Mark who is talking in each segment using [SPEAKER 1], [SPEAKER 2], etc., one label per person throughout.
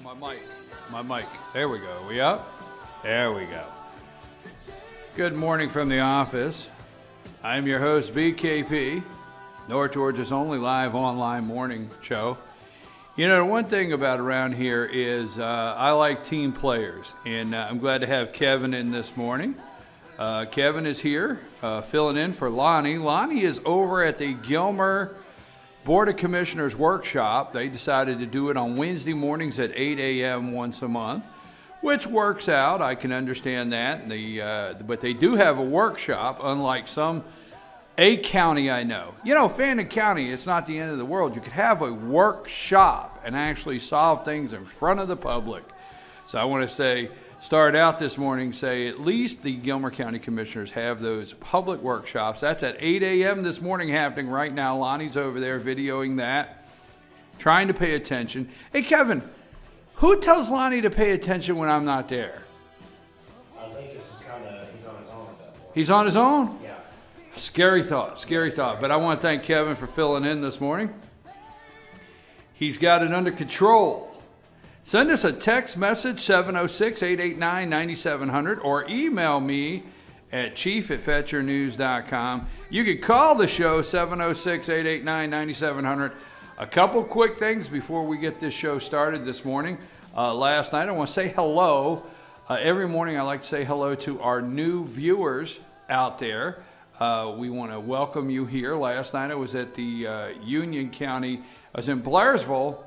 [SPEAKER 1] My mic. There we go. Are we up? There we go. Good morning from the office. I'm your host, BKP, North Georgia's only live online morning show. You know, the one thing about around here is I like team players, and I'm glad to have Kevin in this morning. Kevin is here, filling in for Lonnie. Lonnie is over at the Gilmer Board of Commissioners workshop. They decided to do it on Wednesday mornings at 8 a.m. once a month, which works out. I can understand that. But they do have a workshop, unlike a county I know. You know, Fannin County, it's not the end of the world. You could have a workshop and actually solve things in front of the public. So I want to start out this morning, at least the Gilmer County Commissioners have those public workshops. That's at 8 a.m. this morning happening right now. Lonnie's over there videoing that, trying to pay attention. Hey, Kevin, who tells Lonnie to pay attention when I'm not there?
[SPEAKER 2] I think it's just kind of, he's on his own at that point.
[SPEAKER 1] He's on his own?
[SPEAKER 2] Yeah.
[SPEAKER 1] Scary thought. But I want to thank Kevin for filling in this morning. He's got it under control. Send us a text message, 706-889-9700, or email me at chief@fetchernews.com. You can call the show, 706-889-9700. A couple quick things before we get this show started this morning. Last night, I want to say hello. Every morning, I like to say hello to our new viewers out there. We want to welcome you here. Last night, I was at the Union County, I was in Blairsville,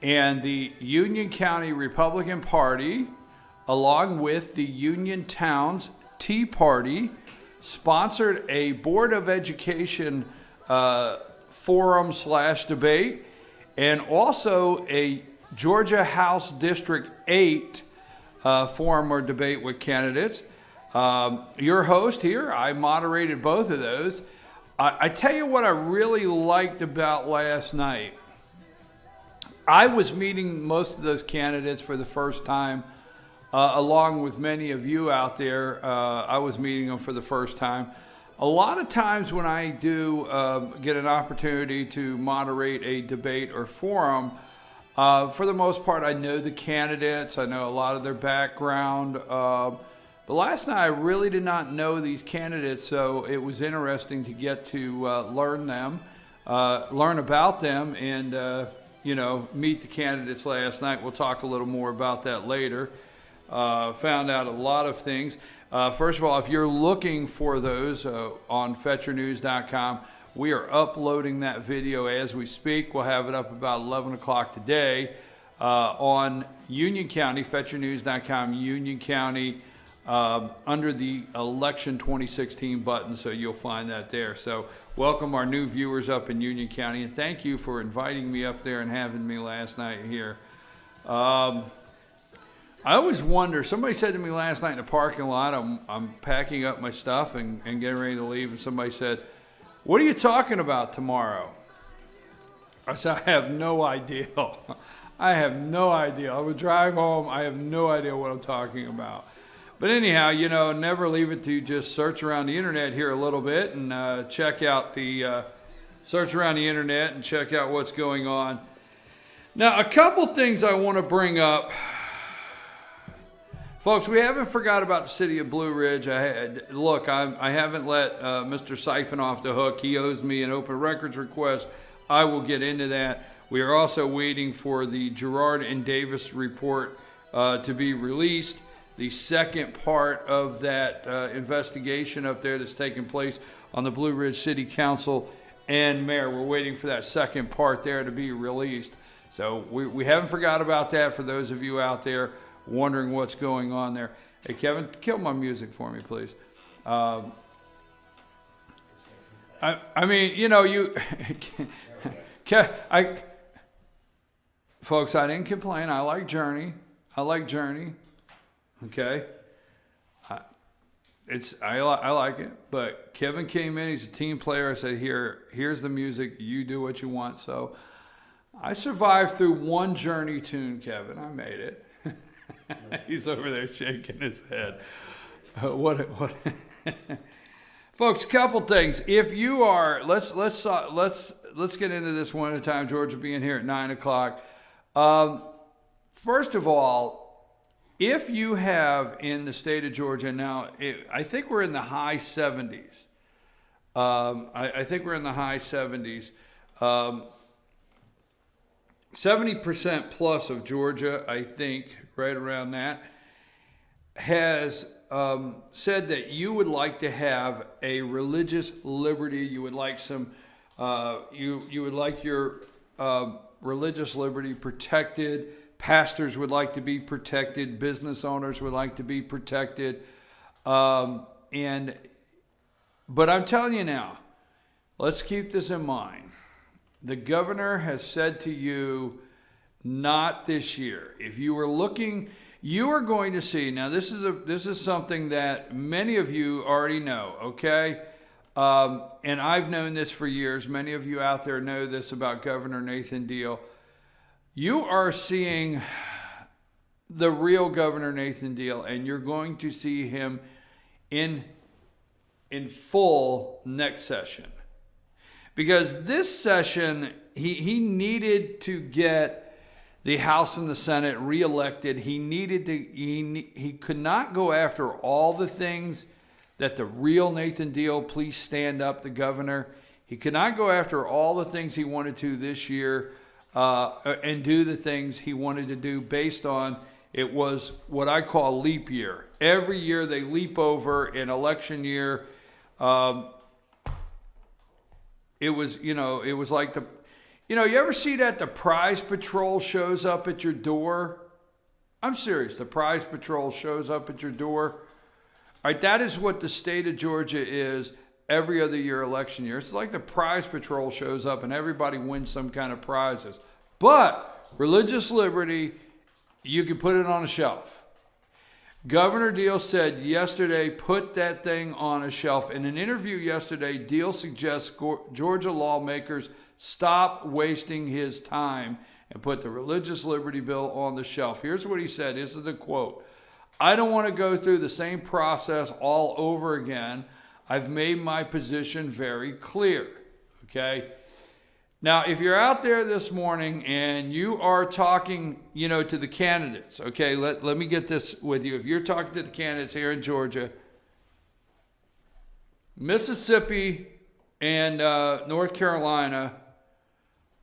[SPEAKER 1] and the Union County Republican Party, along with the Union Towns Tea Party, sponsored a Board of Education forum/debate, and also a Georgia House District 8 forum or debate with candidates. Your host here, I moderated both of those. I tell you what I really liked about last night. I was meeting most of those candidates for the first time, along with many of you out there. I was meeting them for the first time. A lot of times when I do get an opportunity to moderate a debate or forum, for the most part, I know the candidates. I know a lot of their background. But last night, I really did not know these candidates, so it was interesting to get to learn about them, and meet the candidates last night. We'll talk a little more about that later. Found out a lot of things. First of all, if you're looking for those on FetcherNews.com, we are uploading that video as we speak. We'll have it up about 11 o'clock today on Union County, FetcherNews.com, Union County, under the Election 2016 button, so you'll find that there. So welcome our new viewers up in Union County, and thank you for inviting me up there and having me last night here. I always wonder, somebody said to me last night in the parking lot, I'm packing up my stuff and getting ready to leave, and somebody said, "What are you talking about tomorrow?" I said, "I have no idea." I have no idea. I would drive home. I have no idea what I'm talking about. But anyhow, never leave it to just search around the internet here a little bit and search around the internet and check out what's going on. Now, a couple things I want to bring up. Folks, we haven't forgot about the city of Blue Ridge. I haven't let Mr. Siphon off the hook. He owes me an open records request. I will get into that. We are also waiting for the Gerard and Davis report to be released. The second part of that investigation up there that's taking place on the Blue Ridge City Council and Mayor. We're waiting for that second part there to be released. So we haven't forgot about that for those of you out there wondering what's going on there. Hey, Kevin, kill my music for me, please. Folks, I didn't complain. I like Journey. Okay, I like it, but Kevin came in. He's a team player. I said, here's the music. You do what you want. So I survived through one Journey tune, Kevin. I made it. He's over there shaking his head. What? Folks, a couple things. If you are, let's get into this one at a time. George will be in here at 9 o'clock. First of all, if you have in the state of Georgia now, I think we're in the high 70s. I think we're in the high 70s. 70% plus of Georgia, I think, right around that, has said that you would like to have a religious liberty. You would like some, you would like your religious liberty protected. Pastors would like to be protected. Business owners would like to be protected. But I'm telling you now, let's keep this in mind. The governor has said to you, not this year. If you were looking, you are going to see. Now, this is something that many of you already know. Okay, and I've known this for years. Many of you out there know this about Governor Nathan Deal. You are seeing the real Governor Nathan Deal, and you're going to see him in full next session. Because this session, he needed to get the House and the Senate reelected. He needed to. He could not go after all the things that the real Nathan Deal, please stand up, the governor. He could not go after all the things he wanted to this year and do the things he wanted to do based on it was what I call leap year. Every year they leap over an election year. It was like you ever see that the prize patrol shows up at your door? I'm serious. The prize patrol shows up at your door. All right, that is what the state of Georgia is every other year, election year. It's like the prize patrol shows up and everybody wins some kind of prizes. But religious liberty, you can put it on a shelf. Governor Deal said yesterday, put that thing on a shelf. In an interview yesterday, Deal suggests Georgia lawmakers stop wasting his time and put the religious liberty bill on the shelf. Here's what he said. This is the quote. I don't want to go through the same process all over again. I've made my position very clear. Okay? Now, if you're out there this morning and you are talking, to the candidates, okay, let me get this with you. If you're talking to the candidates here in Georgia, Mississippi and North Carolina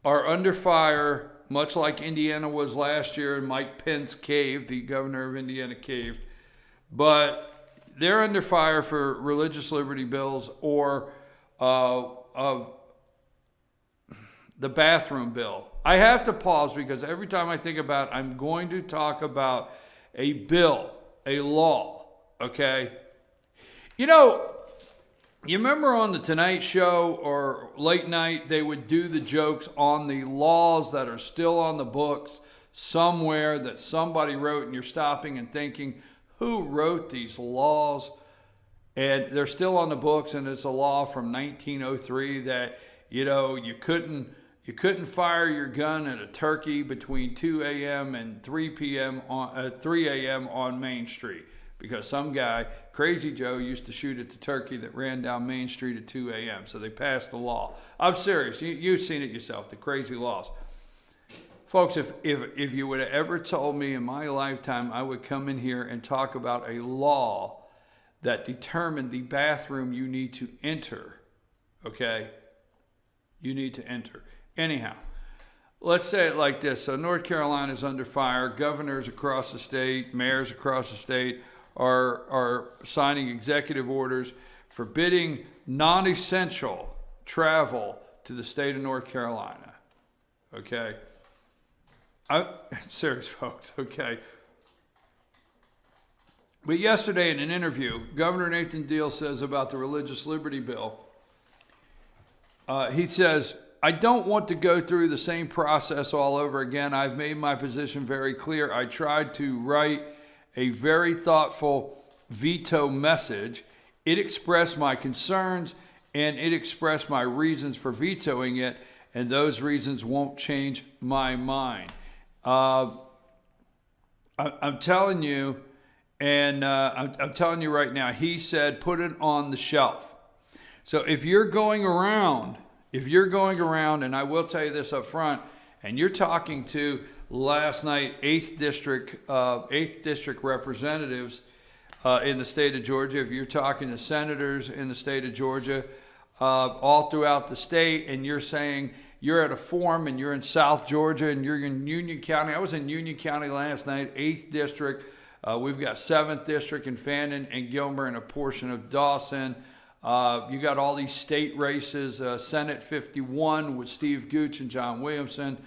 [SPEAKER 1] are under fire, much like Indiana was last year, and Mike Pence caved, the governor of Indiana caved. But they're under fire for religious liberty bills or of the bathroom bill. I have to pause because every time I think about it, I'm going to talk about a bill, a law, okay? You remember on the Tonight Show or late night, they would do the jokes on the laws that are still on the books somewhere that somebody wrote, and you're stopping and thinking, who wrote these laws? And they're still on the books, and it's a law from 1903 that, you couldn't fire your gun at a turkey between 2 a.m. and 3 p.m. 3 a.m. on Main Street because some guy, Crazy Joe, used to shoot at the turkey that ran down Main Street at 2 a.m. So they passed the law. I'm serious. You've seen it yourself, the crazy laws. Folks, if you would have ever told me in my lifetime I would come in here and talk about a law that determined the bathroom you need to enter, okay? You need to enter. Anyhow, let's say it like this. So North Carolina is under fire. Governors across the state, mayors across the state are signing executive orders forbidding non-essential travel to the state of North Carolina. Okay? I'm serious, folks. Okay? But yesterday in an interview, Governor Nathan Deal says about the religious liberty bill, he says, I don't want to go through the same process all over again. I've made my position very clear. I tried to write a very thoughtful veto message. It expressed my concerns and it expressed my reasons for vetoing it, and those reasons won't change my mind. I'm telling you, and I'm telling you right now, he said put it on the shelf. So if you're going around, and I will tell you this up front, and you're talking to last night, 8th District representatives in the state of Georgia. If you're talking to senators in the state of Georgia, all throughout the state, and you're saying you're at a forum and you're in South Georgia and you're in Union County. I was in Union County last night, 8th District. We've got 7th District in Fannin and Gilmer and a portion of Dawson. You got all these state races, Senate 51 with Steve Gooch and John Williamson,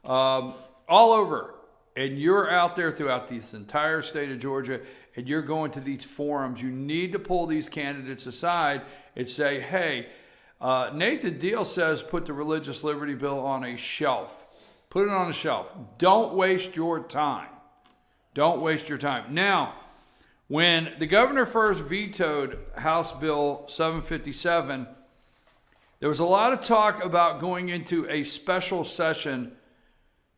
[SPEAKER 1] all over. And you're out there throughout this entire state of Georgia, and you're going to these forums. You need to pull these candidates aside and say, hey, Nathan Deal says put the religious liberty bill on a shelf. Put it on a shelf. Don't waste your time. Don't waste your time. Now, when the governor first vetoed House Bill 757, there was a lot of talk about going into a special session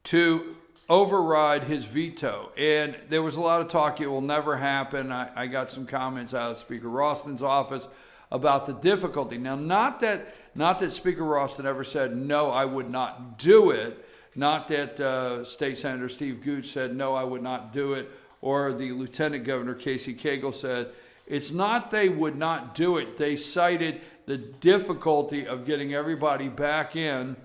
[SPEAKER 1] to override his veto. And there was a lot of talk it will never happen. I got some comments out of Speaker Ralston's office about the difficulty. Now, not that Speaker Ralston ever said, no, I would not do it. Not that State Senator Steve Gooch said, no, I would not do it. Or the Lieutenant Governor Casey Cagle said, it's not they would not do it. They cited the difficulty of getting everybody back in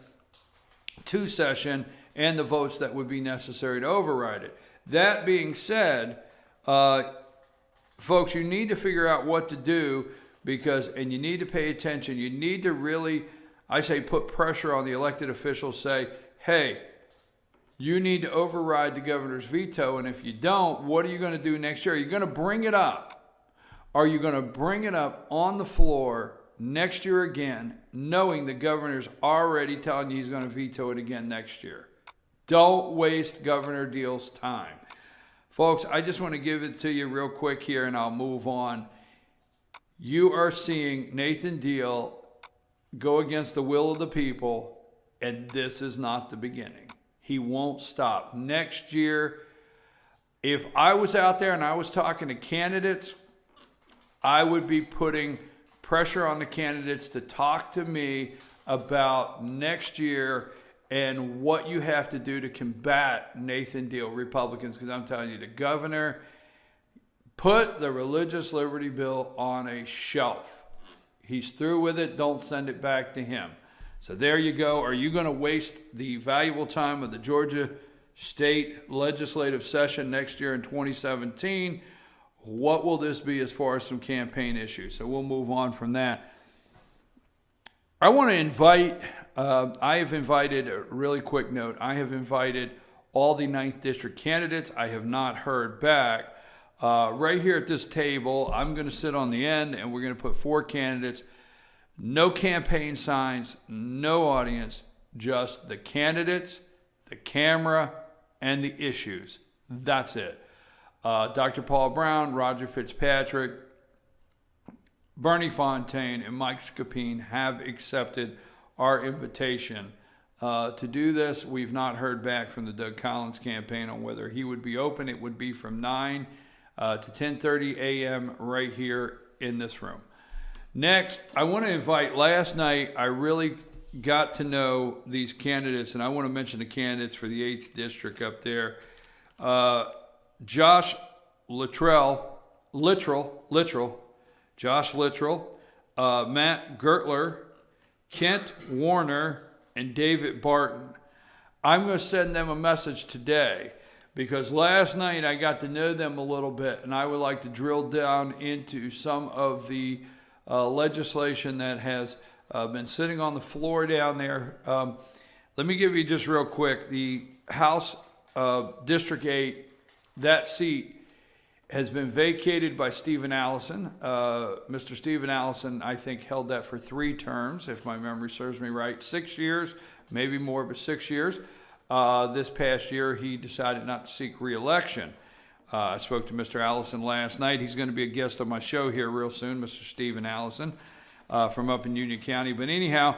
[SPEAKER 1] to session and the votes that would be necessary to override it. That being said, folks, you need to figure out what to do and you need to pay attention. You need to really, I say, put pressure on the elected officials, say, hey, you need to override the governor's veto, and if you don't, what are you going to do next year? Are you going to bring it up? Are you going to bring it up on the floor next year again, knowing the governor's already telling you he's going to veto it again next year? Don't waste Governor Deal's time. Folks, I just want to give it to you real quick here, and I'll move on. You are seeing Nathan Deal go against the will of the people, and this is not the beginning. He won't stop. Next year, if I was out there and I was talking to candidates, I would be putting pressure on the candidates to talk to me about next year and what you have to do to combat Nathan Deal, Republicans, because I'm telling you, the governor put the religious liberty bill on a shelf. He's through with it. Don't send it back to him. So there you go. Are you going to waste the valuable time of the Georgia State legislative session next year in 2017? What will this be as far as some campaign issues? So we'll move on from that. I want to invite, I have invited, a really quick note, I have invited all the 9th District candidates. I have not heard back. Right here at this table, I'm going to sit on the end and we're going to put 4 candidates. No campaign signs, no audience, just the candidates, the camera, and the issues. That's it. Dr. Paul Brown, Roger Fitzpatrick, Bernie Fontaine, and Mike Scapine have accepted our invitation to do this. We've not heard back from the Doug Collins campaign on whether he would be open. It would be from 9 to 10:30 a.m. right here in this room. Next, I want to invite, last night I really got to know these candidates, and I want to mention the candidates for the 8th District up there. Josh Littrell, Josh Littrell, Matt Gertler, Kent Warner, and David Barton. I'm going to send them a message today because last night I got to know them a little bit, and I would like to drill down into some of the legislation that has been sitting on the floor down there. Let me give you just real quick. The House District 8, that seat has been vacated by Stephen Allison. Mr. Stephen Allison, I think, held that for 3 terms, if my memory serves me right. 6 years, maybe more, but 6 years. This past year, he decided not to seek re-election. I spoke to Mr. Allison last night. He's going to be a guest on my show here real soon, Mr. Stephen Allison from up in Union County. But anyhow,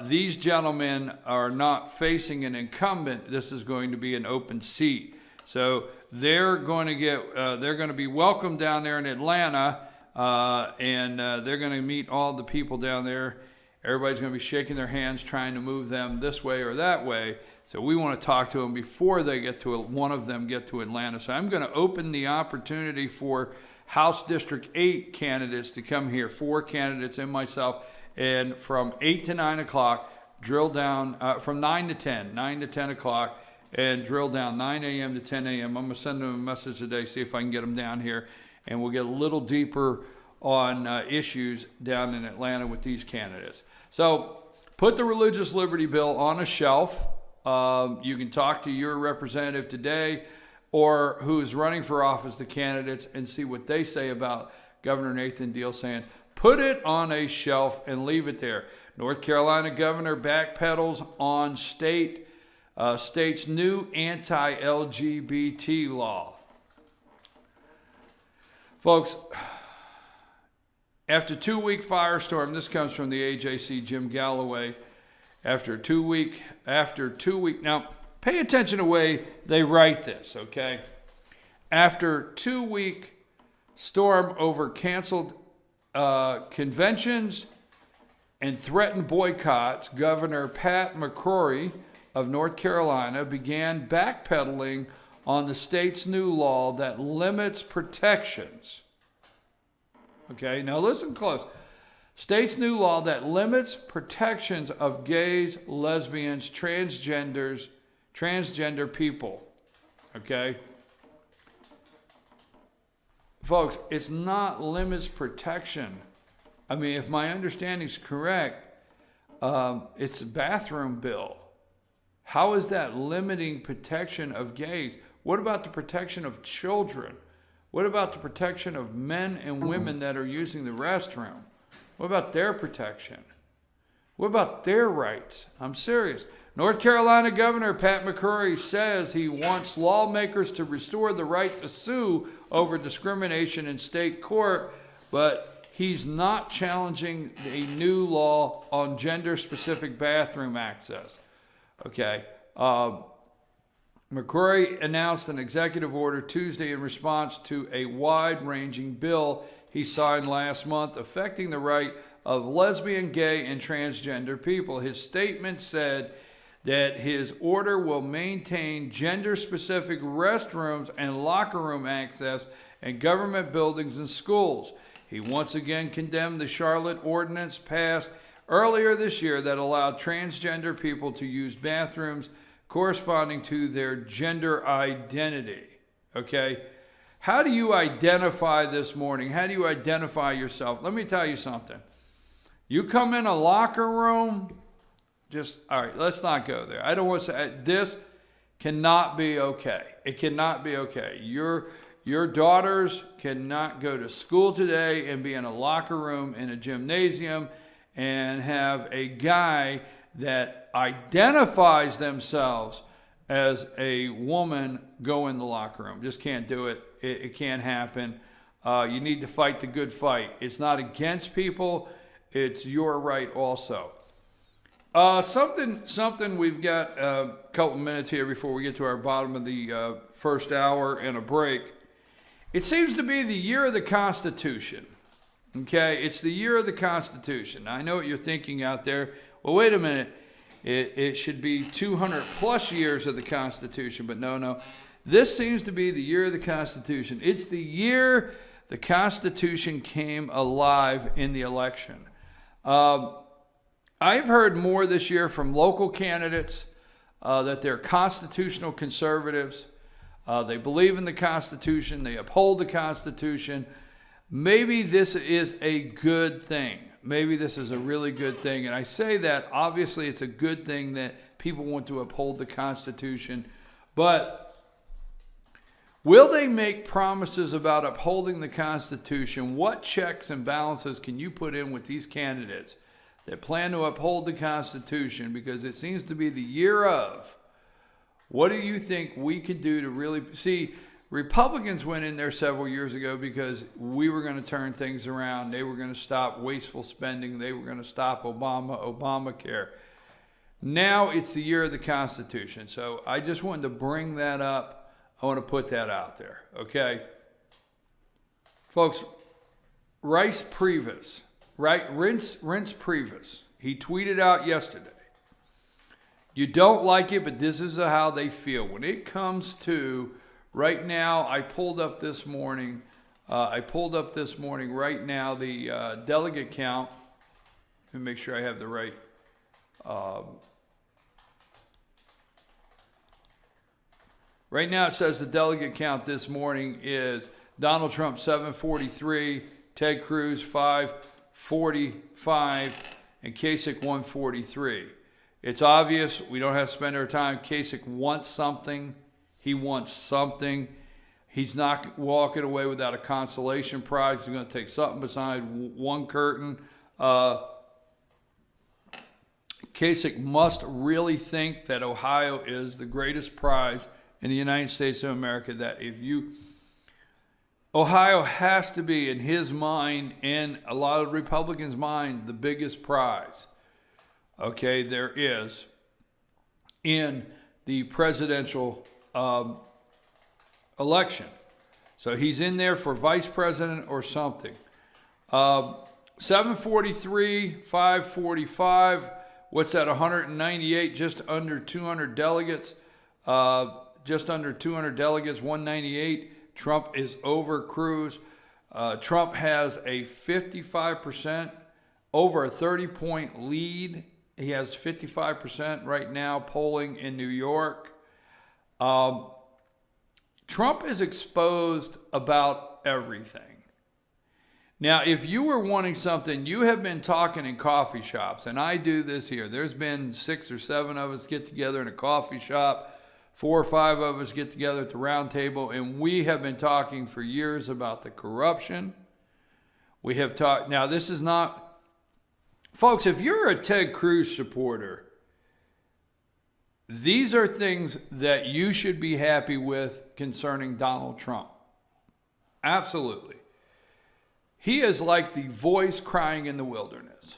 [SPEAKER 1] these gentlemen are not facing an incumbent. This is going to be an open seat. So they're going to be welcome down there in Atlanta, and they're going to meet all the people down there. Everybody's going to be shaking their hands, trying to move them this way or that way. So we want to talk to them before they get to one of them get to Atlanta. So I'm going to open the opportunity for House District 8 candidates to come here, 4 candidates and myself, and from 8 to 9 o'clock, drill down, from 9 to 10 o'clock, and drill down 9 a.m. to 10 a.m. I'm going to send them a message today, see if I can get them down here, and we'll get a little deeper on issues down in Atlanta with these candidates. So put the religious liberty bill on a shelf. You can talk to your representative today or who is running for office, the candidates, and see what they say about Governor Nathan Deal saying, put it on a shelf and leave it there. North Carolina governor backpedals on state's new anti-LGBT law. Folks, after 2-week firestorm, this comes from the AJC, Jim Galloway. After 2 week, now pay attention to the way they write this, okay? After 2-week storm over canceled conventions and threatened boycotts, Governor Pat McCrory of North Carolina began backpedaling on the state's new law that limits protections. Okay, now listen close. State's new law that limits protections of gays, lesbians, transgender people. Okay? Folks, it's not limits protection. I mean, if my understanding is correct, it's a bathroom bill. How is that limiting protection of gays? What about the protection of children? What about the protection of men and women that are using the restroom? What about their protection? What about their rights? I'm serious. North Carolina Governor Pat McCrory says he wants lawmakers to restore the right to sue over discrimination in state court, but he's not challenging a new law on gender-specific bathroom access. Okay. McCrory announced an executive order Tuesday in response to a wide-ranging bill he signed last month affecting the right of lesbian, gay, and transgender people. His statement said that his order will maintain gender-specific restrooms and locker room access in government buildings and schools. He once again condemned the Charlotte ordinance passed earlier this year that allowed transgender people to use bathrooms corresponding to their gender identity. Okay? How do you identify this morning? How do you identify yourself? Let me tell you something. You come in a locker room, all right, let's not go there. I don't want to say, this cannot be okay. It cannot be okay. Your daughters cannot go to school today and be in a locker room in a gymnasium and have a guy that identifies themselves as a woman go in the locker room. Just can't do it. It can't happen. You need to fight the good fight. It's not against people. It's your right also. Something we've got a couple minutes here before we get to our bottom of the first hour and a break. It seems to be the year of the Constitution. Okay, it's the year of the Constitution. I know what you're thinking out there. Well, wait a minute. It should be 200 plus years of the Constitution, but no. This seems to be the year of the Constitution. It's the year the Constitution came alive in the election. I've heard more this year from local candidates that they're constitutional conservatives. They believe in the Constitution. They uphold the Constitution. Maybe this is a good thing. Maybe this is a really good thing. And I say that, obviously, it's a good thing that people want to uphold the Constitution. But will they make promises about upholding the Constitution? What checks and balances can you put in with these candidates that plan to uphold the Constitution? Because it seems to be the year of. What do you think we could do to really see? Republicans went in there several years ago because we were going to turn things around. They were going to stop wasteful spending. They were going to stop Obamacare. Now it's the year of the Constitution. So I just wanted to bring that up. I want to put that out there. Okay? Folks, Reince Priebus, he tweeted out yesterday, You don't like it, but this is how they feel. When it comes to right now, I pulled up this morning right now the delegate count. Let me make sure I have the right. Right now it says the delegate count this morning is Donald Trump 743, Ted Cruz 545, and Kasich 143. It's obvious. We don't have to spend our time. Kasich wants something. He wants something. He's not walking away without a consolation prize. He's going to take something beside one curtain. Kasich must really think that Ohio is the greatest prize in the United States of America. That Ohio has to be, in his mind and a lot of Republicans' mind, the biggest prize. Okay, there is in the presidential election. So he's in there for vice president or something. 743, 545, what's that, 198, just under 200 delegates. Just under 200 delegates, 198. Trump is over Cruz. Trump has a 55%, over a 30-point lead. He has 55% right now polling in New York. Trump is exposed about everything. Now, if you were wanting something, you have been talking in coffee shops, and I do this here. There's been 6 or 7 of us get together in a coffee shop. 4 or 5 of us get together at the round table, and we have been talking for years about the corruption. We have talked. Now, this is not... Folks, if you're a Ted Cruz supporter, these are things that you should be happy with concerning Donald Trump. Absolutely. He is like the voice crying in the wilderness.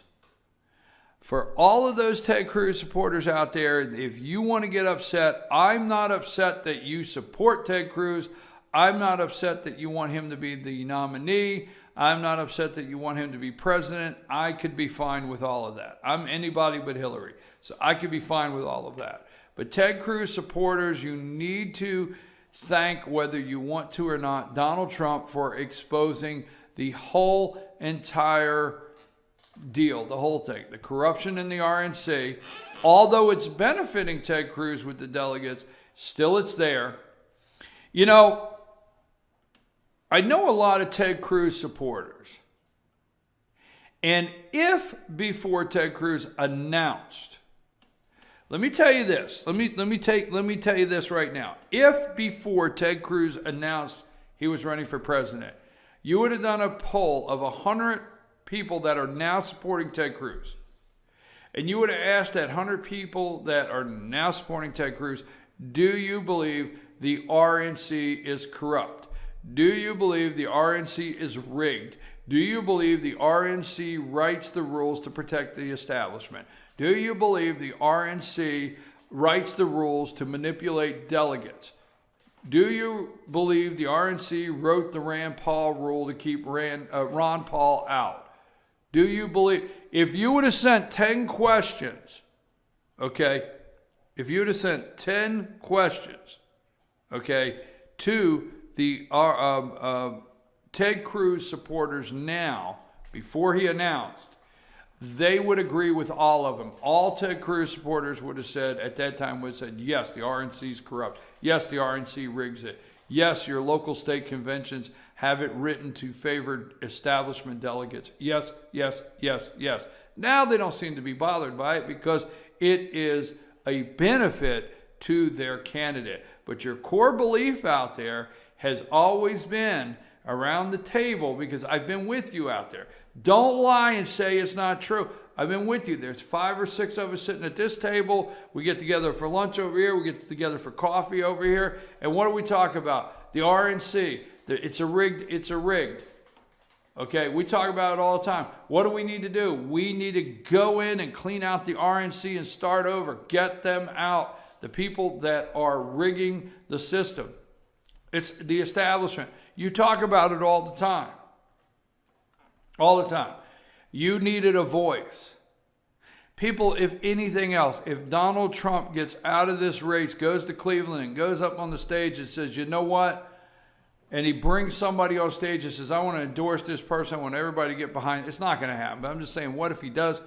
[SPEAKER 1] For all of those Ted Cruz supporters out there, if you want to get upset, I'm not upset that you support Ted Cruz. I'm not upset that you want him to be the nominee. I'm not upset that you want him to be president. I could be fine with all of that. I'm anybody but Hillary, so I could be fine with all of that. But Ted Cruz supporters, you need to thank, whether you want to or not, Donald Trump for exposing the whole entire deal, the whole thing, the corruption in the RNC. Although it's benefiting Ted Cruz with the delegates, still it's there. You know, I know a lot of Ted Cruz supporters. And if before Ted Cruz announced, let me tell you this. Let me tell you this right now. If before Ted Cruz announced he was running for president, you would have done a poll of 100 people that are now supporting Ted Cruz, and you would have asked that 100 people that are now supporting Ted Cruz, do you believe the RNC is corrupt? Do you believe the RNC is rigged? Do you believe the RNC writes the rules to protect the establishment? Do you believe the RNC writes the rules to manipulate delegates? Do you believe the RNC wrote the Rand Paul rule to keep Ron Paul out? Do you believe, if you would have sent 10 questions, okay, if you would have sent 10 questions, okay, to the Ted Cruz supporters now, before he announced, they would agree with all of them. All Ted Cruz supporters would have said, at that time, would have said, yes, the RNC is corrupt. Yes, the RNC rigs it. Yes, your local state conventions have it written to favor establishment delegates. Yes, yes, yes, yes. Now they don't seem to be bothered by it because it is a benefit to their candidate. But your core belief out there has always been around the table, because I've been with you out there. Don't lie and say it's not true. I've been with you. There's 5 or 6 of us sitting at this table. We get together for lunch over here. We get together for coffee over here. And what do we talk about? The RNC. It's a rigged. Okay, we talk about it all the time. What do we need to do? We need to go in and clean out the RNC and start over. Get them out. The people that are rigging the system. It's the establishment. You talk about it all the time. All the time. You needed a voice. People, if anything else, if Donald Trump gets out of this race, goes to Cleveland and goes up on the stage and says, you know what? And he brings somebody on stage and says, I want to endorse this person. I want everybody to get behind it. It's not going to happen. But I'm just saying, what if he does?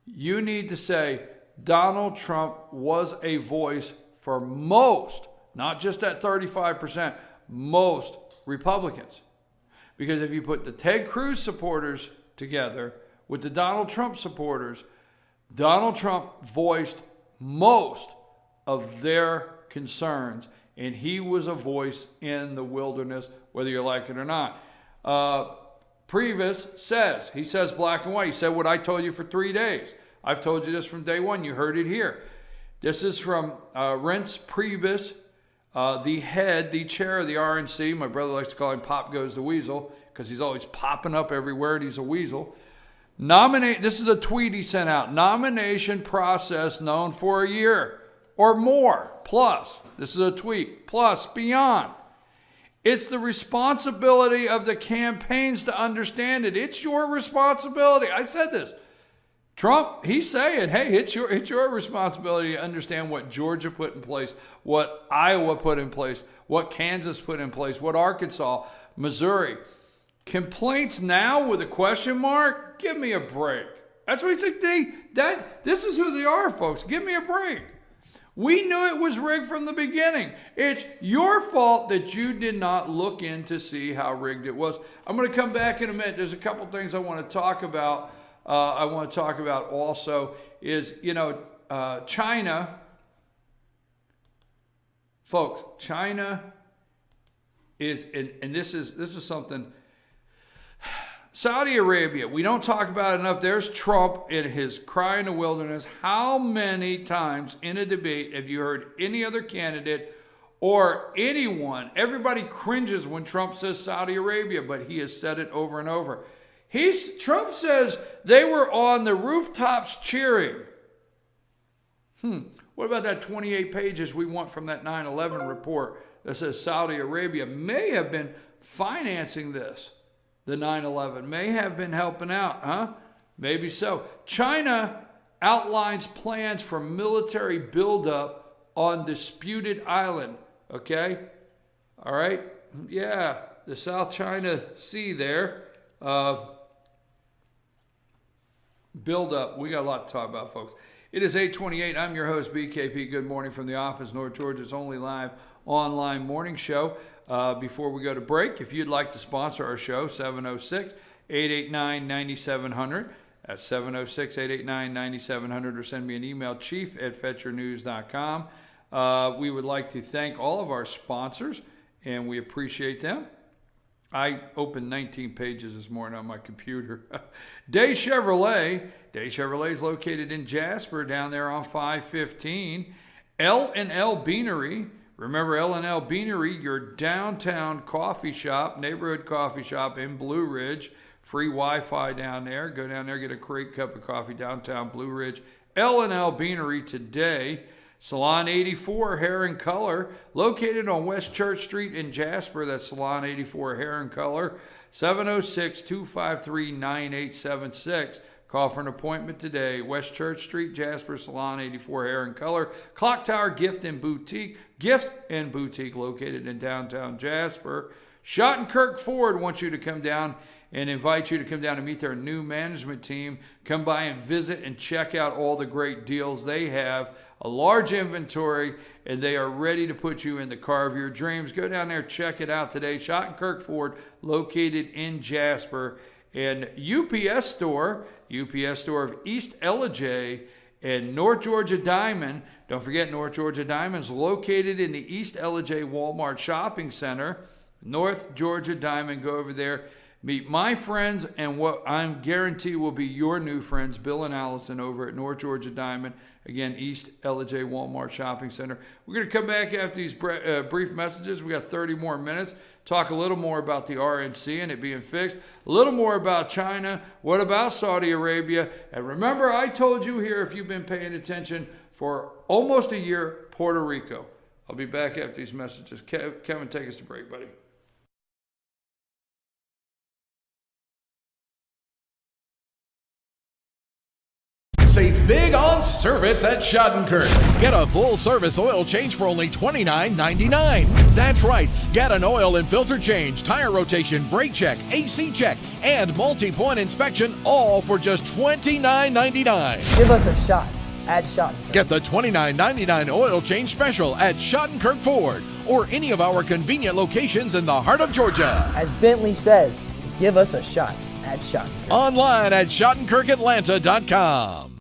[SPEAKER 1] You need to say, Donald Trump was a voice for most, not just that 35%, most Republicans. Because if you put the Ted Cruz supporters together with the Donald Trump supporters, Donald Trump voiced most of their concerns, and he was a voice in the wilderness, whether you like it or not. Priebus says, he says black and white. He said what I told you for 3 days. I've told you this from day one. You heard it here. This is from Reince Priebus, the chair of the RNC. My brother likes to call him Pop Goes the Weasel because he's always popping up everywhere and he's a weasel. This is a tweet he sent out. Nomination process known for a year or more. Plus, this is a tweet. Plus, beyond. It's the responsibility of the campaigns to understand it. It's your responsibility. I said this. Trump, he's saying, hey, it's your responsibility to understand what Georgia put in place, what Iowa put in place, what Kansas put in place, what Arkansas, Missouri. Complaints now with a question mark? Give me a break. That's what he said. This is who they are, folks. Give me a break. We knew it was rigged from the beginning. It's your fault that you did not look in to see how rigged it was. I'm going to come back in a minute. There's a couple things I want to talk about. I want to talk about also is, China. Folks, China is, and this is something, Saudi Arabia, we don't talk about it enough. There's Trump in his cry in the wilderness. How many times in a debate have you heard any other candidate or anyone, everybody cringes when Trump says Saudi Arabia, but he has said it over and over. Trump says they were on the rooftops cheering. What about that 28 pages we want from that 9/11 report that says Saudi Arabia may have been financing this? The 9/11 may have been helping out, huh? Maybe so. China outlines plans for military buildup on disputed island. Okay? All right? Yeah, the South China Sea there. Build up. We got a lot to talk about, folks. It is 8:28. I'm your host, BKP. Good morning from the office, North Georgia's only live online morning show. Before we go to break, if you'd like to sponsor our show, 706-889-9700. That's 706-889-9700, or send me an email, chief@fetchernews.com. We would like to thank all of our sponsors, and we appreciate them. I opened 19 pages this morning on my computer. Day Chevrolet. Day Chevrolet is located in Jasper, down there on 515. L&L Beanery. Remember L&L Beanery, your downtown coffee shop, neighborhood coffee shop in Blue Ridge. Free Wi-Fi down there. Go down there, get a great cup of coffee downtown Blue Ridge. L&L Beanery today. Salon 84 Hair and Color, located on West Church Street in Jasper. That's Salon 84 Hair and Color, 706-253-9876. Call for an appointment today. West Church Street, Jasper, Salon 84 Hair and Color. Clock Tower Gifts and Boutique, located in downtown Jasper. Schottenkirk Ford wants you to come down and invite you to come down and meet their new management team. Come by and visit and check out all the great deals they have. A large inventory, and they are ready to put you in the car of your dreams. Go down there, check it out today. Schottenkirk Ford, located in Jasper. And UPS Store of East Ellijay and North Georgia Diamond. Don't forget, North Georgia Diamond is located in the East Ellijay Walmart Shopping Center. North Georgia Diamond, go over there. Meet my friends and what I'm guarantee will be your new friends, Bill and Allison, over at North Georgia Diamond. Again, East Ellijay Walmart Shopping Center. We're going to come back after these brief messages. We got 30 more minutes. Talk a little more about the RNC and it being fixed. A little more about China. What about Saudi Arabia? And remember, I told you here, if you've been paying attention, for almost a year, Puerto Rico. I'll be back after these messages. Kevin, take us to break, buddy.
[SPEAKER 3] big on service at Schadenkerk. Get a full-service oil change for only $29.99. That's right. Get an oil and filter change, tire rotation, brake check, AC check, and multi-point inspection, all for just $29.99.
[SPEAKER 4] Give us a shot at Schadenkerk.
[SPEAKER 3] Get the $29.99 oil change special at Schadenkerk Ford or any of our convenient locations in the heart of Georgia.
[SPEAKER 4] As Bentley says, give us a shot at Schadenkerk.
[SPEAKER 3] Online at SchadenkerkAtlanta.com.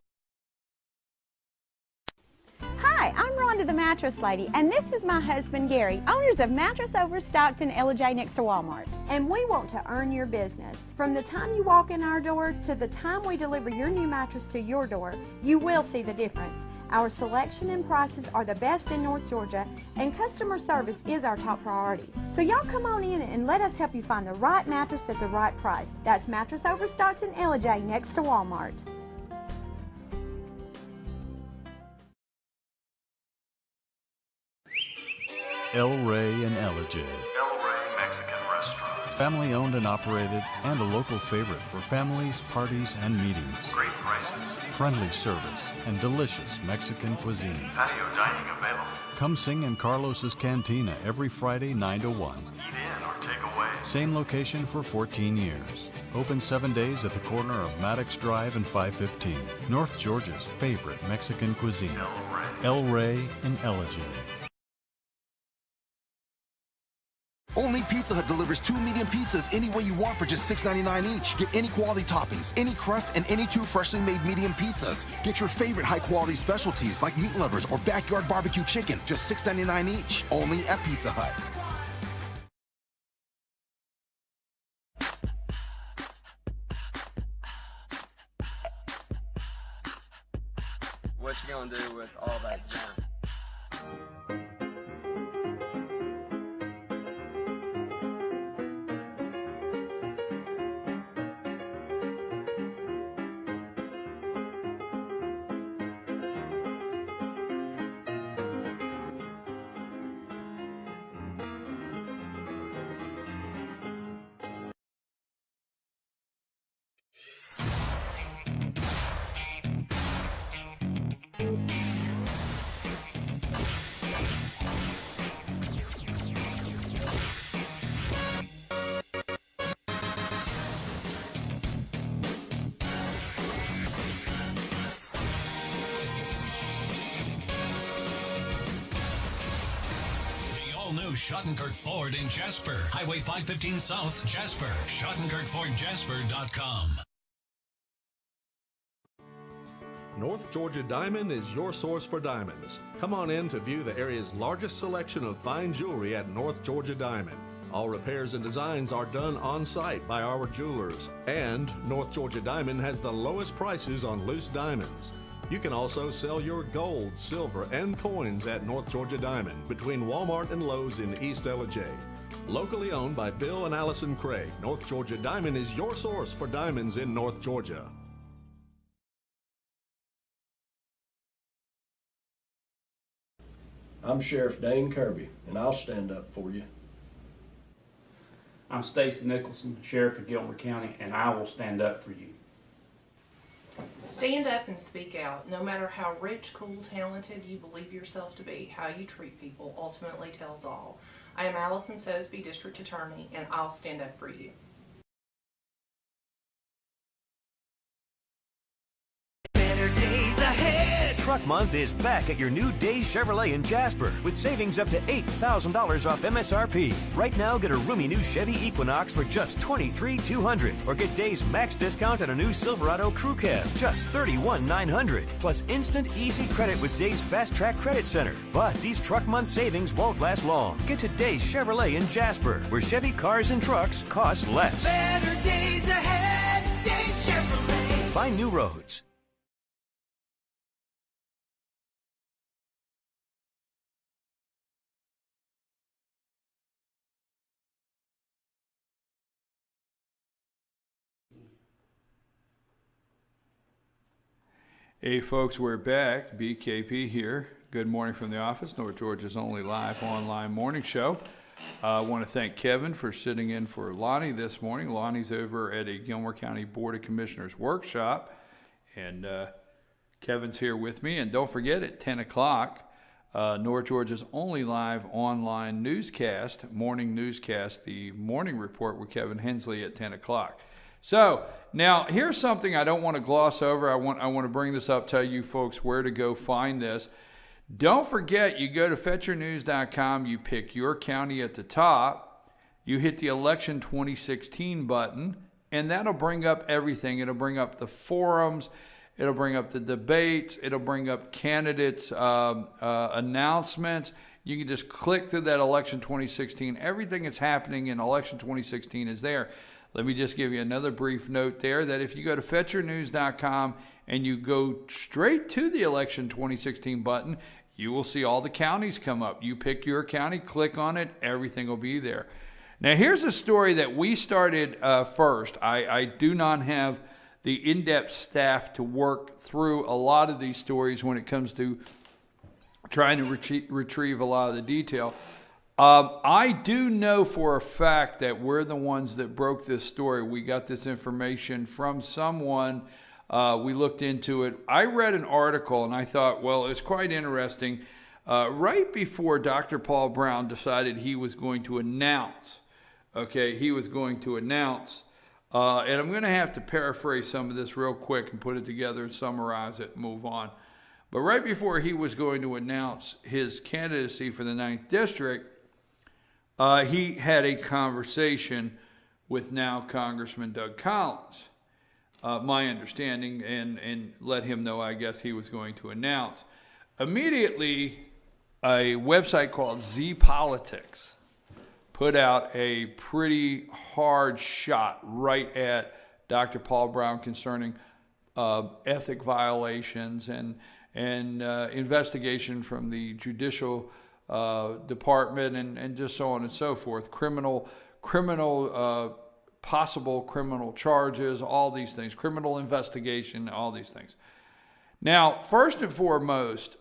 [SPEAKER 5] Hi, I'm Rhonda the Mattress Lady, and this is my husband Gary, owners of Mattress Overstocked in LJ next to Walmart. And we want to earn your business. From the time you walk in our door to the time we deliver your new mattress to your door, you will see the difference. Our selection and prices are the best in North Georgia, and customer service is our top priority. So y'all come on in and let us help you find the right mattress at the right price. That's Mattress Overstocked in LJ next to Walmart.
[SPEAKER 6] El Rey and Ellijay.
[SPEAKER 7] El Rey Mexican Restaurant.
[SPEAKER 6] Family owned and operated and a local favorite for families, parties, and meetings.
[SPEAKER 7] Great prices.
[SPEAKER 6] Friendly service and delicious Mexican cuisine.
[SPEAKER 7] Patio dining available.
[SPEAKER 6] Come sing in Carlos's Cantina every Friday 9 to 1.
[SPEAKER 7] Eat in or take away.
[SPEAKER 6] Same location for 14 years. Open 7 days at the corner of Maddox Drive and 515. North Georgia's favorite Mexican cuisine. El Rey and Ellijay.
[SPEAKER 8] Only Pizza Hut delivers 2 medium pizzas any way you want for just $6.99 each. Get any quality toppings, any crust, and any 2 freshly made medium pizzas. Get your favorite high-quality specialties like meat lovers or backyard barbecue chicken, just $6.99 each. Only at Pizza Hut.
[SPEAKER 9] What you gonna do with all that junk?
[SPEAKER 10] New Schadenkerk Ford in Jasper. Highway 515 South, Jasper. SchadenkerkFordJasper.com.
[SPEAKER 11] North Georgia Diamond is your source for diamonds. Come on in to view the area's largest selection of fine jewelry at North Georgia Diamond. All repairs and designs are done on site by our jewelers. And North Georgia Diamond has the lowest prices on loose diamonds. You can also sell your gold, silver, and coins at North Georgia Diamond between Walmart and Lowe's in East LJ. Locally owned by Bill and Allison Craig, North Georgia Diamond is your source for diamonds in North Georgia.
[SPEAKER 12] I'm Sheriff Dane Kirby, and I'll stand up for you.
[SPEAKER 13] I'm Stacy Nicholson, Sheriff of Gilmer County, and I will stand up for you.
[SPEAKER 14] Stand up and speak out. No matter how rich, cool, talented you believe yourself to be, how you treat people ultimately tells all. I am Allison Sosby, District Attorney, and I'll stand up for you.
[SPEAKER 15] Better days ahead. Truck Month is back at your new Days Chevrolet in Jasper with savings up to $8,000 off MSRP. Right now, get a roomy new Chevy Equinox for just $23,200, or get Days max discount on a new Silverado Crew Cab, just $31,900, plus instant easy credit with Days Fast Track Credit Center. But these Truck Month savings won't last long. Get to Days Chevrolet in Jasper, where Chevy cars and trucks cost less.
[SPEAKER 16] Better days ahead, Days Chevrolet.
[SPEAKER 15] Find new roads.
[SPEAKER 1] Hey folks, we're back. BKP here. Good morning from the office, North Georgia's only live online morning show. I want to thank Kevin for sitting in for Lonnie this morning. Lonnie's over at a Gilmer County Board of Commissioners workshop, and Kevin's here with me. And don't forget, at 10 o'clock, North Georgia's only live online newscast, morning newscast, the Morning Report with Kevin Hensley at 10 o'clock. So now here's something I don't want to gloss over. I want to bring this up, tell you folks where to go find this. Don't forget, you go to fetchernews.com, you pick your county at the top, you hit the Election 2016 button, and that'll bring up everything. It'll bring up the forums, it'll bring up the debates, it'll bring up candidates' announcements. You can just click through that Election 2016. Everything that's happening in Election 2016 is there. Let me just give you another brief note there that if you go to fetchernews.com and you go straight to the Election 2016 button, you will see all the counties come up. You pick your county, click on it, everything will be there. Now, here's a story that we started first. I do not have the in-depth staff to work through a lot of these stories when it comes to trying to retrieve a lot of the detail. I do know for a fact that we're the ones that broke this story. We got this information from someone. We looked into it. I read an article and I thought, well, it's quite interesting. Right before Dr. Paul Brown decided he was going to announce, and I'm going to have to paraphrase some of this real quick and put it together and summarize it and move on. But right before he was going to announce his candidacy for the 9th District, he had a conversation with now Congressman Doug Collins, my understanding, and let him know, I guess, he was going to announce. Immediately, a website called Z Politics put out a pretty hard shot right at Dr. Paul Brown concerning ethic violations and investigation from the judicial department and just so on and so forth, possible criminal charges, all these things, criminal investigation, all these things. Now, first and foremost,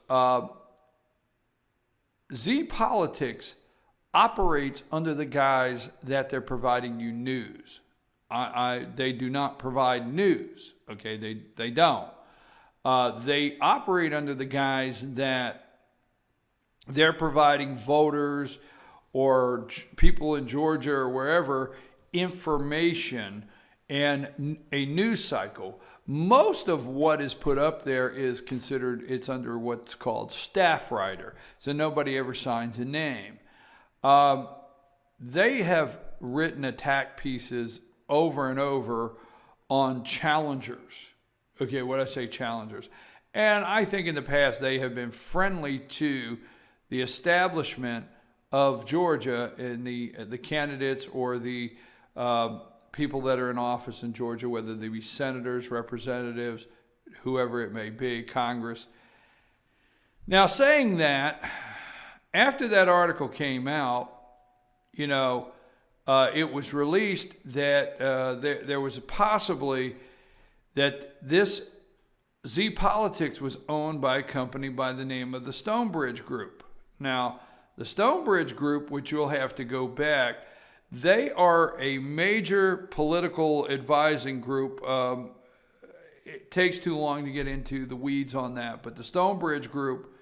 [SPEAKER 1] Z Politics operates under the guise that they're providing you news. They do not provide news, okay? They don't. They operate under the guise that they're providing voters or people in Georgia or wherever information and a news cycle. Most of what is put up there is considered, it's under what's called staff writer, so nobody ever signs a name. They have written attack pieces over and over on challengers. Okay, what I say, challengers. And I think in the past they have been friendly to the establishment of Georgia and the candidates or the people that are in office in Georgia, whether they be senators, representatives, whoever it may be, Congress. Now, saying that, after that article came out, it was released that there was possibly that this Z Politics was owned by a company by the name of the Stonebridge Group. Now, the Stonebridge Group, which you'll have to go back, they are a major political advising group. It takes too long to get into the weeds on that, but the Stonebridge Group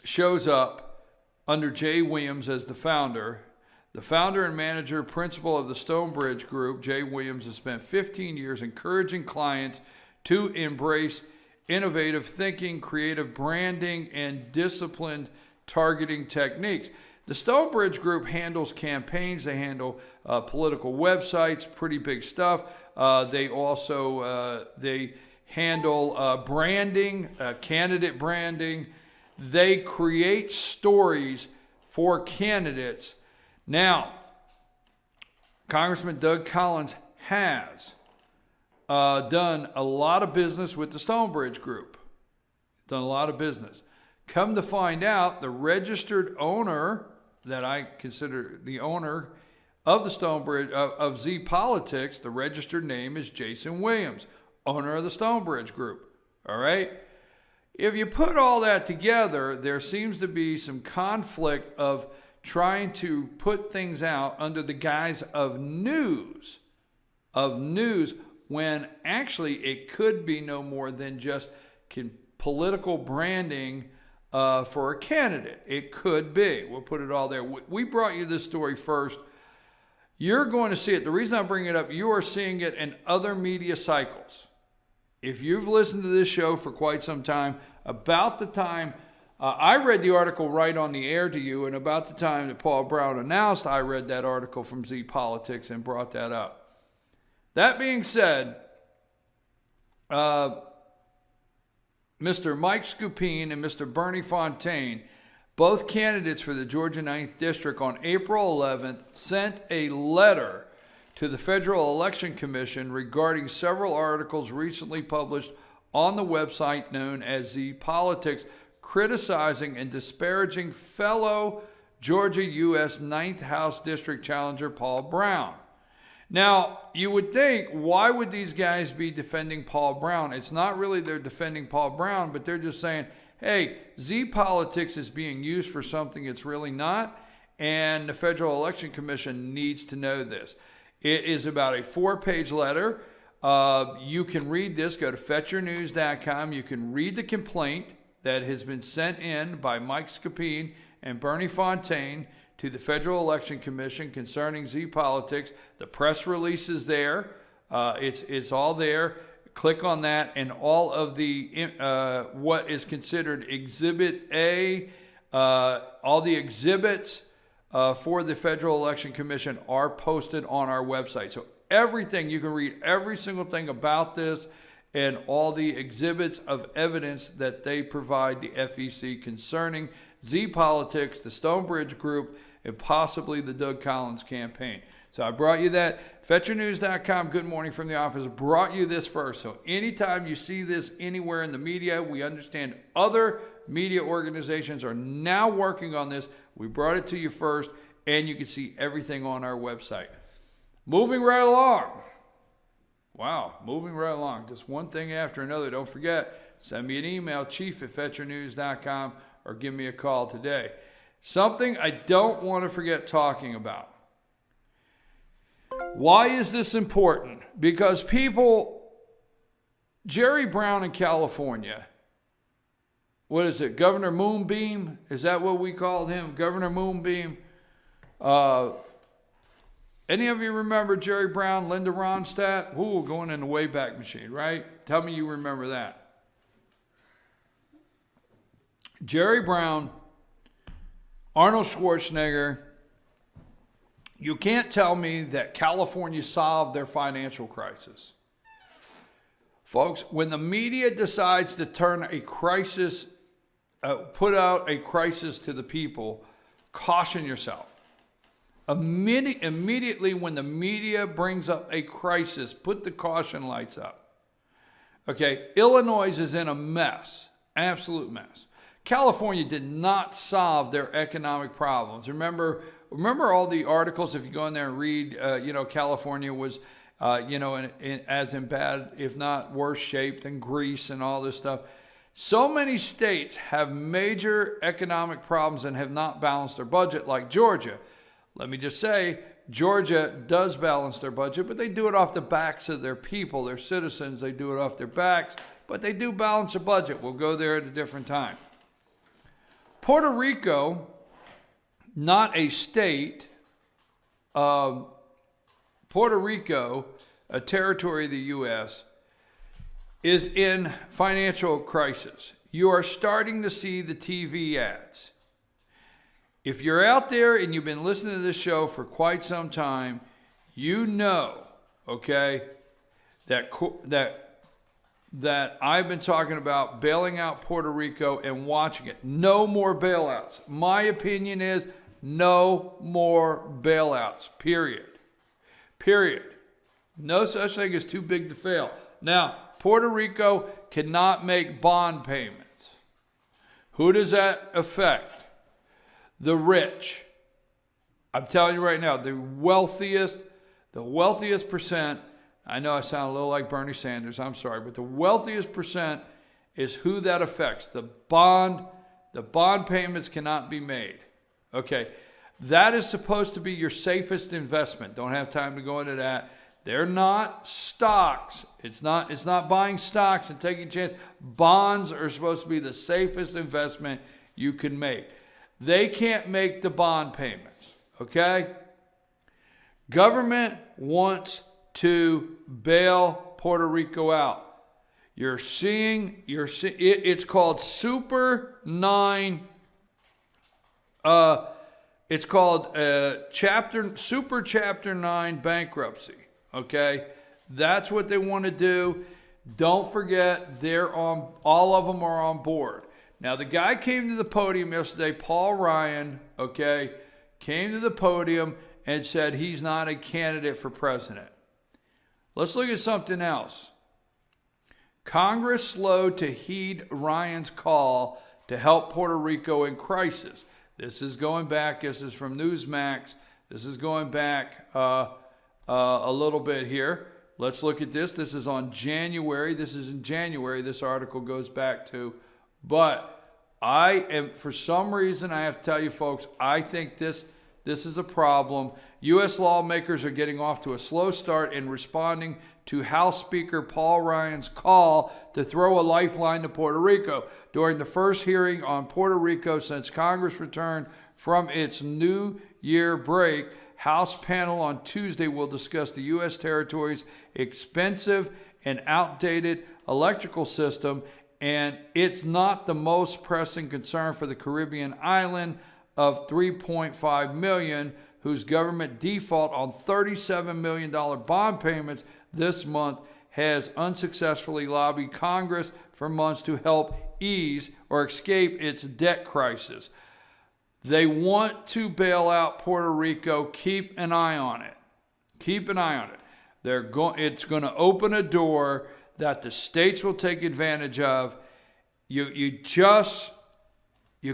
[SPEAKER 1] shows up under Jay Williams as the founder. The founder and manager principal of the Stonebridge Group, Jay Williams, has spent 15 years encouraging clients to embrace innovative thinking, creative branding, and disciplined targeting techniques. The Stonebridge Group handles campaigns. They handle political websites, pretty big stuff. They also they handle branding, candidate branding. They create stories for candidates. Now, Congressman Doug Collins has done a lot of business with the Stonebridge Group. Done a lot of business. Come to find out, the registered owner that I consider the owner of the Stonebridge, of Z Politics, the registered name is Jason Williams, owner of the Stonebridge Group. All right? If you put all that together, there seems to be some conflict of trying to put things out under the guise of news when actually it could be no more than just political branding for a candidate. It could be. We'll put it all there. We brought you this story first. You're going to see it. The reason I bring it up, you are seeing it in other media cycles. If you've listened to this show for quite some time, about the time I read the article right on the air to you, and about the time that Paul Brown announced, I read that article from Z Politics and brought that up. That being said, Mr. Mike Scupine and Mr. Bernie Fontaine, both candidates for the Georgia 9th District, on April 11th sent a letter to the Federal Election Commission regarding several articles recently published on the website known as Z Politics, criticizing and disparaging fellow Georgia U.S. 9th House District challenger Paul Brown. Now, you would think, why would these guys be defending Paul Brown? It's not really they're defending Paul Brown, but they're just saying, hey, Z Politics is being used for something it's really not, and the Federal Election Commission needs to know this. It is about a 4-page letter. You can read this. Go to fetchyournews.com. You can read the complaint that has been sent in by Mike Scupine and Bernie Fontaine to the Federal Election Commission concerning Z Politics. The press release is there. It's all there. Click on that, and all of the what is considered Exhibit A, all the exhibits for the Federal Election Commission are posted on our website. So everything, you can read every single thing about this and all the exhibits of evidence that they provide the FEC concerning Z Politics, the Stonebridge Group, and possibly the Doug Collins campaign. So I brought you that. FetchYourNews.com, Good Morning from the Office, brought you this first. So anytime you see this anywhere in the media, we understand other media organizations are now working on this. We brought it to you first, and you can see everything on our website. Moving right along. Wow, moving right along. Just one thing after another. Don't forget, send me an email, chief@fetchyournews.com, or give me a call today. Something I don't want to forget talking about. Why is this important? Because Jerry Brown in California, what is it, Governor Moonbeam? Is that what we called him, Governor Moonbeam? Any of you remember Jerry Brown, Linda Ronstadt? Ooh, going in the Wayback Machine, right? Tell me you remember that. Jerry Brown, Arnold Schwarzenegger. You can't tell me that California solved their financial crisis. Folks, when the media decides to turn a crisis, put out a crisis to the people, caution yourself. Immediately when the media brings up a crisis, put the caution lights up. Okay, Illinois is in a mess, absolute mess. California did not solve their economic problems. Remember all the articles, if you go in there and read, California was, as in bad, if not worse shape than Greece and all this stuff. So many states have major economic problems and have not balanced their budget, like Georgia. Let me just say, Georgia does balance their budget, but they do it off the backs of their people, their citizens. They do it off their backs, but they do balance a budget. We'll go there at a different time. Puerto Rico, not a state, Puerto Rico, a territory of the U.S., is in financial crisis. You are starting to see the TV ads. If you're out there and you've been listening to this show for quite some time, you know, okay, that I've been talking about bailing out Puerto Rico and watching it. No more bailouts. My opinion is no more bailouts, period. Period. No such thing as too big to fail. Now, Puerto Rico cannot make bond payments. Who does that affect? The rich. I'm telling you right now, the wealthiest percent, I know I sound a little like Bernie Sanders, I'm sorry, but the wealthiest percent is who that affects. The bond payments cannot be made. Okay, that is supposed to be your safest investment. Don't have time to go into that. They're not stocks. It's not buying stocks and taking a chance. Bonds are supposed to be the safest investment you can make. They can't make the bond payments, okay? Government wants to bail Puerto Rico out. It's called Super 9. It's called Super Chapter 9 bankruptcy. Okay, that's what they want to do. Don't forget, all of them are on board. Now, the guy came to the podium yesterday, Paul Ryan, okay, came to the podium and said he's not a candidate for president. Let's look at something else. Congress slowed to heed Ryan's call to help Puerto Rico in crisis. This is going back, this is from Newsmax. This is going back a little bit here. Let's look at this. This is on January. This is in January this article goes back to. But for some reason, I have to tell you folks, I think this is a problem. U.S. lawmakers are getting off to a slow start in responding to House Speaker Paul Ryan's call to throw a lifeline to Puerto Rico. During the first hearing on Puerto Rico since Congress returned from its New Year break, House panel on Tuesday will discuss the U.S. territory's expensive and outdated electrical system, and it's not the most pressing concern for the Caribbean island of 3.5 million, whose government default on $37 million bond payments this month has unsuccessfully lobbied Congress for months to help ease or escape its debt crisis. They want to bail out Puerto Rico. Keep an eye on it. Keep an eye on it. It's going to open a door that the states will take advantage of. You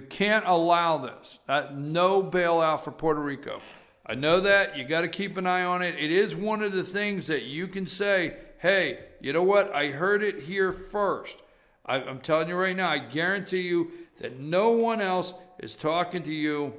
[SPEAKER 1] can't allow this. No bailout for Puerto Rico. I know that. You got to keep an eye on it. It is one of the things that you can say, hey, you know what? I heard it here first. I'm telling you right now, I guarantee you that no one else is talking to you.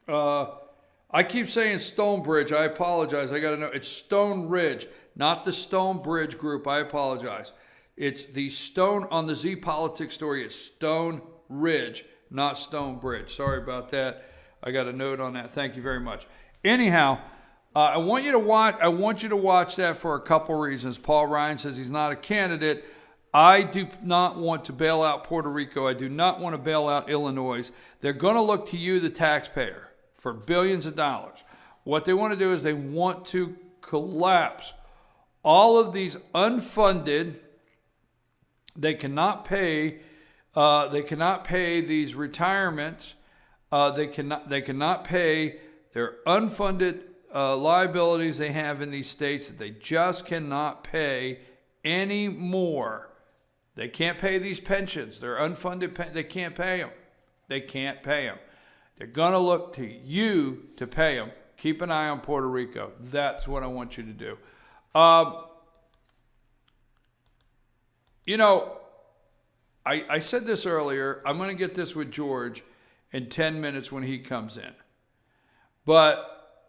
[SPEAKER 1] I keep saying Stonebridge. I apologize. I got to know. It's Stone Ridge, not the Stonebridge group. I apologize. It's the Stone on the Z Politics story. It's Stone Ridge, not Stonebridge. Sorry about that. I got a note on that. Thank you very much. Anyhow, I want you to watch that for a couple reasons. Paul Ryan says he's not a candidate. I do not want to bail out Puerto Rico. I do not want to bail out Illinois. They're going to look to you, the taxpayer, for billions of dollars. What they want to do is they want to collapse all of these unfunded. They cannot pay. They cannot pay these retirements. They cannot pay their unfunded liabilities they have in these states that they just cannot pay anymore. They can't pay these pensions. They're unfunded. They can't pay them. They can't pay them. They're going to look to you to pay them. Keep an eye on Puerto Rico. That's what I want you to do. I said this earlier. I'm going to get this with George in 10 minutes when he comes in. But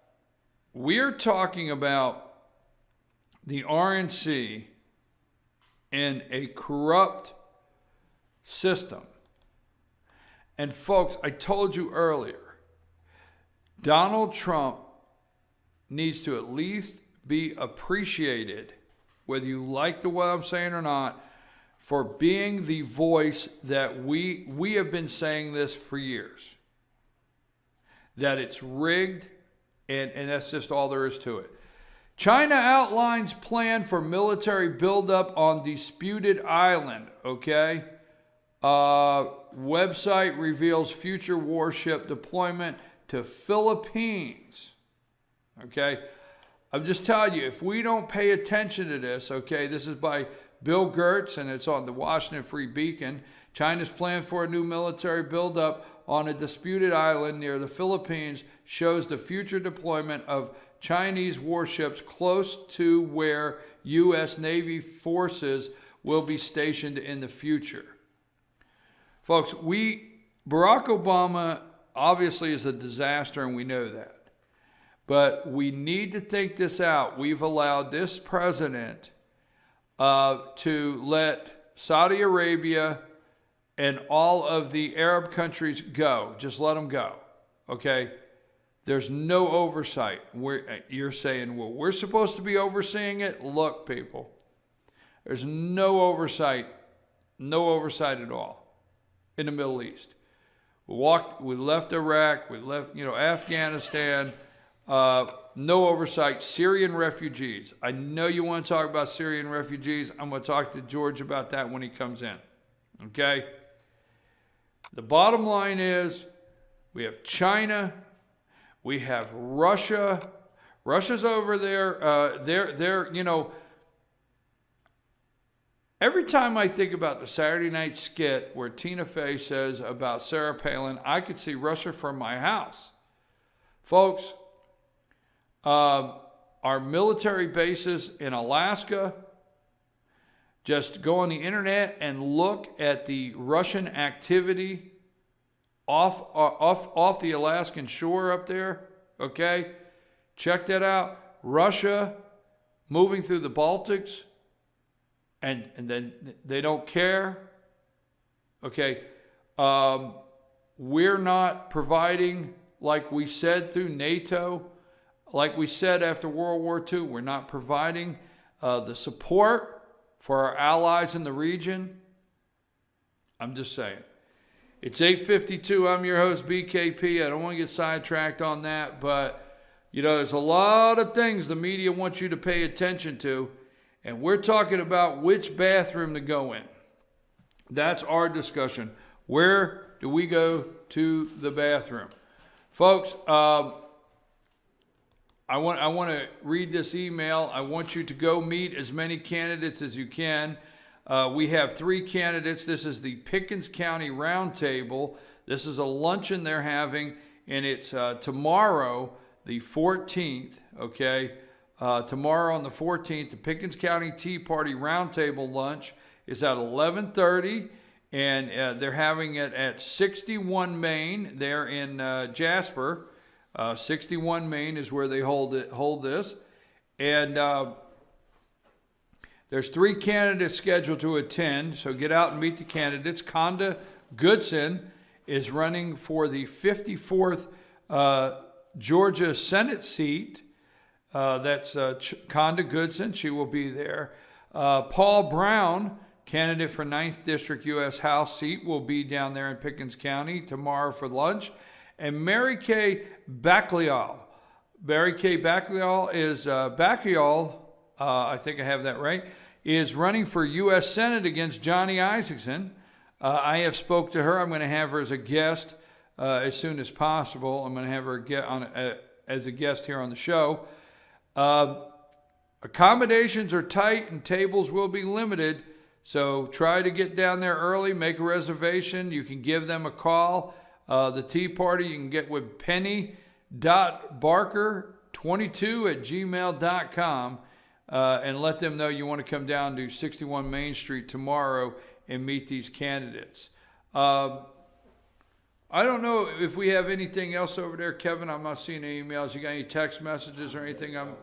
[SPEAKER 1] we're talking about the RNC in a corrupt system. And folks, I told you earlier, Donald Trump needs to at least be appreciated, whether you like the way I'm saying or not, for being the voice that we have been saying this for years. That it's rigged, and that's just all there is to it. China outlines plan for military buildup on disputed island, okay? Website reveals future warship deployment to Philippines, okay? I'm just telling you, if we don't pay attention to this, okay, this is by Bill Gertz, and it's on the Washington Free Beacon. China's plan for a new military buildup on a disputed island near the Philippines shows the future deployment of Chinese warships close to where U.S. Navy forces will be stationed in the future. Folks, Barack Obama obviously is a disaster, and we know that. But we need to think this out. We've allowed this president to let Saudi Arabia and all of the Arab countries go. Just let them go, okay? There's no oversight. You're saying, well, we're supposed to be overseeing it? Look, people, there's no oversight at all in the Middle East. We left Iraq, we left, Afghanistan, no oversight. Syrian refugees. I know you want to talk about Syrian refugees. I'm going to talk to George about that when he comes in, okay? The bottom line is we have China, we have Russia. Russia's over there. They're every time I think about the Saturday night skit where Tina Fey says about Sarah Palin, I could see Russia from my house. Folks, our military bases in Alaska, just go on the internet and look at the Russian activity off the Alaskan shore up there, okay? Check that out. Russia moving through the Baltics, and then they don't care, okay? We're not providing, like we said through NATO, like we said after World War II, we're not providing the support for our allies in the region. I'm just saying. It's 8:52. I'm your host, BKP. I don't want to get sidetracked on that, but, there's a lot of things the media wants you to pay attention to, and we're talking about which bathroom to go in. That's our discussion. Where do we go to the bathroom? Folks, I want to read this email. I want you to go meet as many candidates as you can. We have 3 candidates. This is the Pickens County Roundtable. This is a luncheon they're having, and it's tomorrow, the 14th, okay? Tomorrow on the 14th, the Pickens County Tea Party Roundtable lunch is at 11:30, and they're having it at 61 Main. They're in Jasper. 61 Main is where they hold this. And there's 3 candidates scheduled to attend, so get out and meet the candidates. Conda Goodson is running for the 54th Georgia Senate seat. That's Conda Goodson. She will be there. Paul Brown, candidate for 9th District U.S. House seat, will be down there in Pickens County tomorrow for lunch. And Mary Kay Bacliol. Mary Kay Bacliol is, I think I have that right, is running for U.S. Senate against Johnny Isakson. I have spoke to her. I'm going to have her as a guest as soon as possible. I'm going to have her as a guest here on the show. Accommodations are tight and tables will be limited, so try to get down there early, make a reservation. You can give them a call. The Tea Party, you can get with penny.barker22@gmail.com and let them know you want to come down to 61 Main Street tomorrow and meet these candidates. I don't know if we have anything else over there, Kevin. I'm not seeing any emails. You got any text messages or anything? Nope.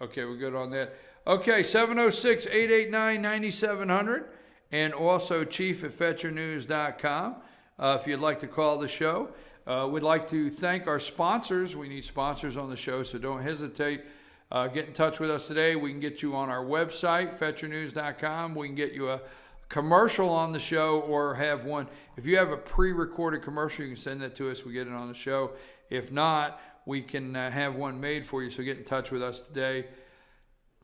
[SPEAKER 1] Okay, we're good on that. Okay, 706-889-9700 and also chief@fetchernews.com. If you'd like to call the show. We'd like to thank our sponsors. We need sponsors on the show, so don't hesitate. Get in touch with us today. We can get you on our website, fetchernews.com. We can get you a commercial on the show or have one. If you have a pre-recorded commercial, you can send that to us. We get it on the show. If not, we can have one made for you, so get in touch with us today.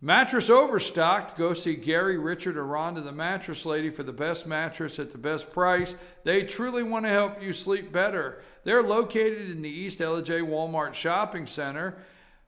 [SPEAKER 1] Mattress Overstocked. Go see Gary, Richard, or Rhonda, the mattress lady, for the best mattress at the best price. They truly want to help you sleep better. They're located in the East LJ Walmart Shopping Center.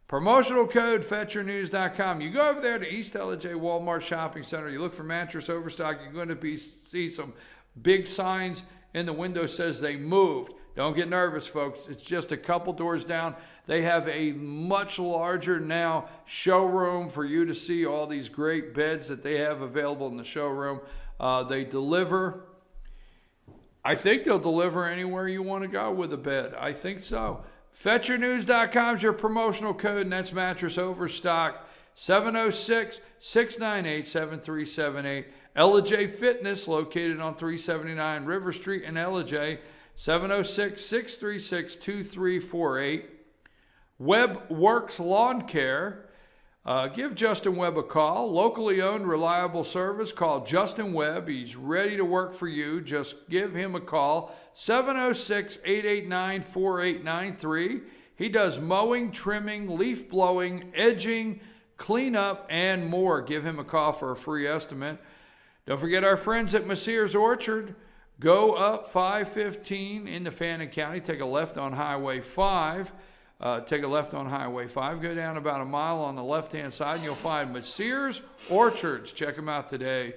[SPEAKER 1] Promotional code FetcherNews.com. You go over there to East LJ Walmart Shopping Center. You look for Mattress Overstock. You're going to see some big signs in the window says they moved. Don't get nervous, folks. It's just a couple doors down. They have a much larger now showroom for you to see all these great beds that they have available in the showroom. They deliver. I think they'll deliver anywhere you want to go with a bed. I think so. FetchYourNews.com is your promotional code, and that's Mattress Overstock, 706-698-7378. LJ Fitness, located on 379 River Street in LJ, 706-636-2348. Webb Works Lawn Care. Give Justin Webb a call. Locally owned, reliable service. Call Justin Webb. He's ready to work for you. Just give him a call. 706-889-4893. He does mowing, trimming, leaf blowing, edging, cleanup, and more. Give him a call for a free estimate. Don't forget our friends at Messier's Orchard. Go up 515 into Fannin County. Take a left on Highway 5. Go down about a mile on the left-hand side, and you'll find Messier's Orchards. Check them out today.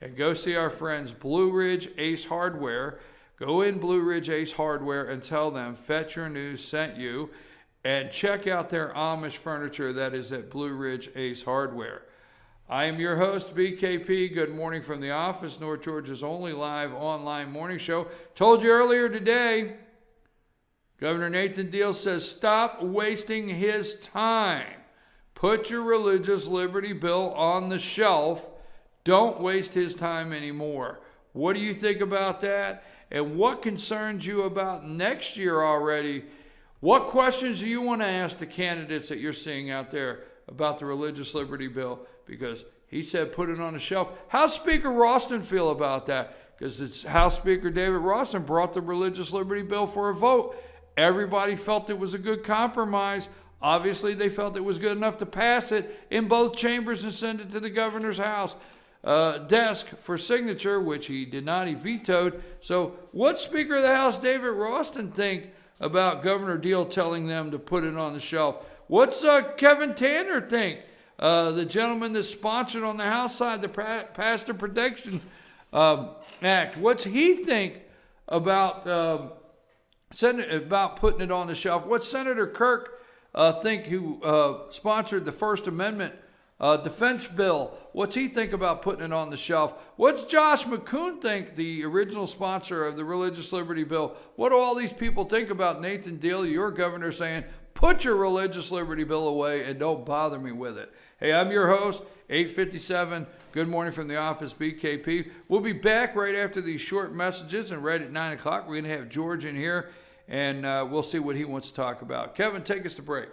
[SPEAKER 1] And go see our friends Blue Ridge Ace Hardware. Go in Blue Ridge Ace Hardware and tell them Fetch Your News sent you. And check out their Amish furniture that is at Blue Ridge Ace Hardware. I am your host, BKP. Good morning from the office, North Georgia's only live online morning show. Told you earlier today, Governor Nathan Deal says stop wasting his time. Put your religious liberty bill on the shelf. Don't waste his time anymore. What do you think about that? And what concerns you about next year already? What questions do you want to ask the candidates that you're seeing out there about the religious liberty bill? Because he said put it on the shelf. How's Speaker Ralston feel about that? Because it's House Speaker David Ralston brought the religious liberty bill for a vote. Everybody felt it was a good compromise. Obviously, they felt it was good enough to pass it in both chambers and send it to the governor's house desk for signature, which he did not. He vetoed. So what Speaker of the House David Ralston think about Governor Deal telling them to put it on the shelf? What's Kevin Tanner think? The gentleman that's sponsored on the House side, the Pastor Protection Act. What's he think about putting it on the shelf? What's Senator Kirk think, who sponsored the First Amendment defense bill? What's he think about putting it on the shelf? What's Josh McCoon think, the original sponsor of the religious liberty bill? What do all these people think about Nathan Deal, your governor, saying, put your religious liberty bill away and don't bother me with it? Hey, I'm your host, 857. Good morning from the office, BKP. We'll be back right after these short messages, and right at 9 o'clock, we're going to have George in here, and we'll see what he wants to talk about. Kevin, take us to break.